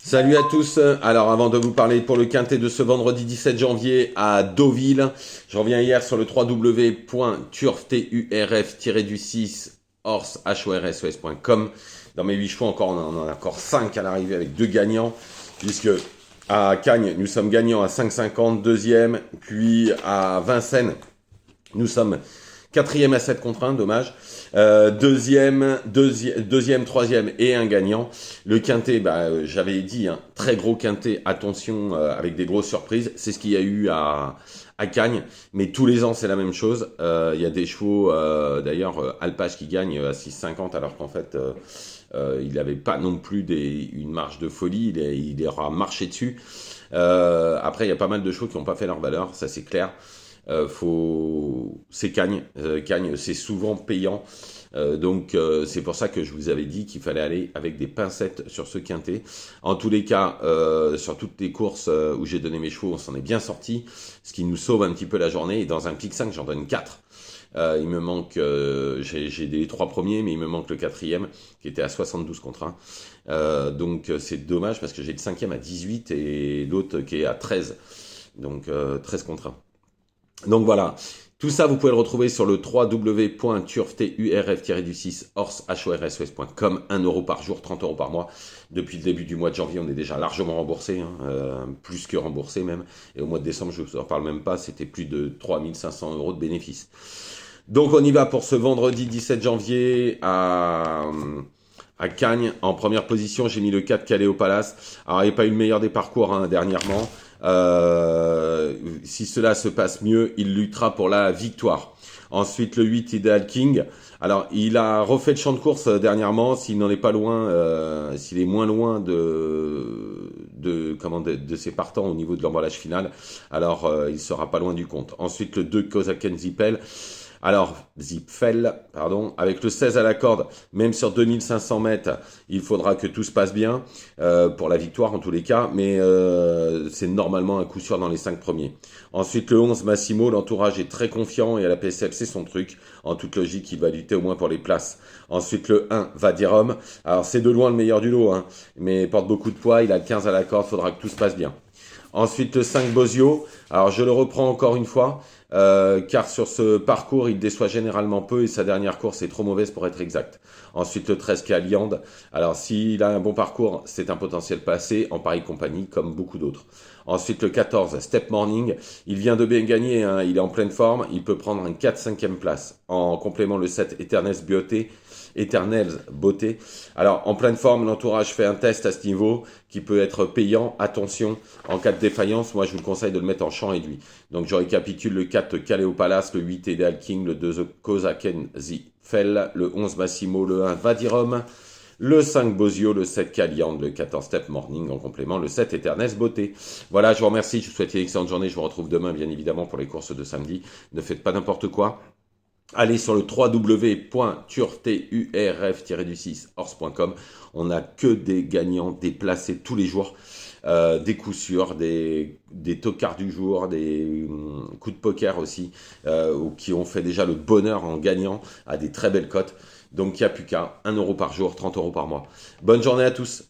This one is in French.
Salut à tous. Alors avant de vous parler pour le quintet de ce vendredi 17 janvier à Deauville, je reviens hier sur le www.turf-du-6 horse.com. Dans mes 8 chevaux encore, on en a encore 5 à l'arrivée avec 2 gagnants, puisque à Cagnes, nous sommes gagnants à 5,50, deuxième, puis à Vincennes, nous sommes quatrième à 7 contre 1, dommage. Deuxième, troisième et un gagnant. Le quintet, j'avais dit, hein, très gros quintet, attention, avec des grosses surprises. C'est ce qu'il y a eu à Cagnes, mais tous les ans c'est la même chose. Il y a des chevaux, d'ailleurs, Alpage qui gagne à 6,50 alors qu'en fait il n'avait pas non plus une marge de folie, il aura marché dessus. Après il y a pas mal de chevaux qui n'ont pas fait leur valeur, ça c'est clair. C'est Cagnes. Cagnes, c'est souvent payant. Donc c'est pour ça que je vous avais dit qu'il fallait aller avec des pincettes sur ce quintet. En tous les cas, sur toutes les courses où j'ai donné mes chevaux, on s'en est bien sorti, ce qui nous sauve un petit peu la journée. Et dans un pic 5, j'en donne 4. Il me manque, j'ai les 3 premiers, mais il me manque le quatrième qui était à 72 contre 1. Donc c'est dommage parce que j'ai le cinquième à 18 et l'autre qui est à 13. Donc 13 contre 1. Donc voilà, tout ça vous pouvez le retrouver sur le www.turf-du-6 horse.com, 1 euro par jour, 30 euros par mois. Depuis le début du mois de janvier, on est déjà largement remboursé, hein, plus que remboursé même. Et au mois de décembre, je ne vous en parle même pas, c'était plus de 3500 euros de bénéfices. Donc on y va pour ce vendredi 17 janvier à Cagnes. En première position, j'ai mis le 4 Calais au Palace. Alors il n'y a pas eu le meilleur des parcours dernièrement. Si cela se passe mieux, il luttera pour la victoire. Ensuite, le 8, Ideal King. Alors, il a refait le champ de course dernièrement. S'il n'en est pas loin, s'il est moins loin de ses partants au niveau de l'emballage final, alors il sera pas loin du compte. Ensuite, le 2, Kozaken Zippel. Alors, Zipfel, pardon, avec le 16 à la corde, même sur 2500 mètres, il faudra que tout se passe bien, pour la victoire en tous les cas, mais c'est normalement un coup sûr dans les 5 premiers. Ensuite, le 11, Massimo, l'entourage est très confiant et à la PSF, c'est son truc. En toute logique, il va lutter au moins pour les places. Ensuite, le 1, Vadirom. Alors, c'est de loin le meilleur du lot, hein, mais porte beaucoup de poids, il a le 15 à la corde, faudra que tout se passe bien. Ensuite, le 5 Bozio. Alors, je le reprends encore une fois, car sur ce parcours, il déçoit généralement peu et sa dernière course est trop mauvaise pour être exact. Ensuite, le 13 Caliande. Alors, s'il a un bon parcours, c'est un potentiel passé en pareille compagnie, comme beaucoup d'autres. Ensuite, le 14 Step Morning. Il vient de bien gagner, hein, il est en pleine forme. Il peut prendre un 4-5e place. En complément, le 7 Éternelle Beauté. Alors, en pleine forme, l'entourage fait un test à ce niveau qui peut être payant. Attention, en cas de défaillance, moi je vous conseille de le mettre en champ réduit. Donc, je récapitule: le 4 Calais au Palace, le 8 Ideal King, le 2 Kozaken Zippel, le 11 Massimo, le 1 Vadirom, le 5 Bozio, le 7 Caliande, le 14 Step Morning, en complément le 7 Éternelle Beauté. Voilà, je vous remercie, je vous souhaite une excellente journée, je vous retrouve demain bien évidemment pour les courses de samedi. Ne faites pas n'importe quoi. Allez sur le www.turf-du-6 horse.com. On n'a que des gagnants, des placés tous les jours, des coups sûrs, des tocards du jour, des coups de poker aussi, qui ont fait déjà le bonheur en gagnant à des très belles cotes. Donc il n'y a plus qu'à 1 euro par jour, 30 euros par mois. Bonne journée à tous.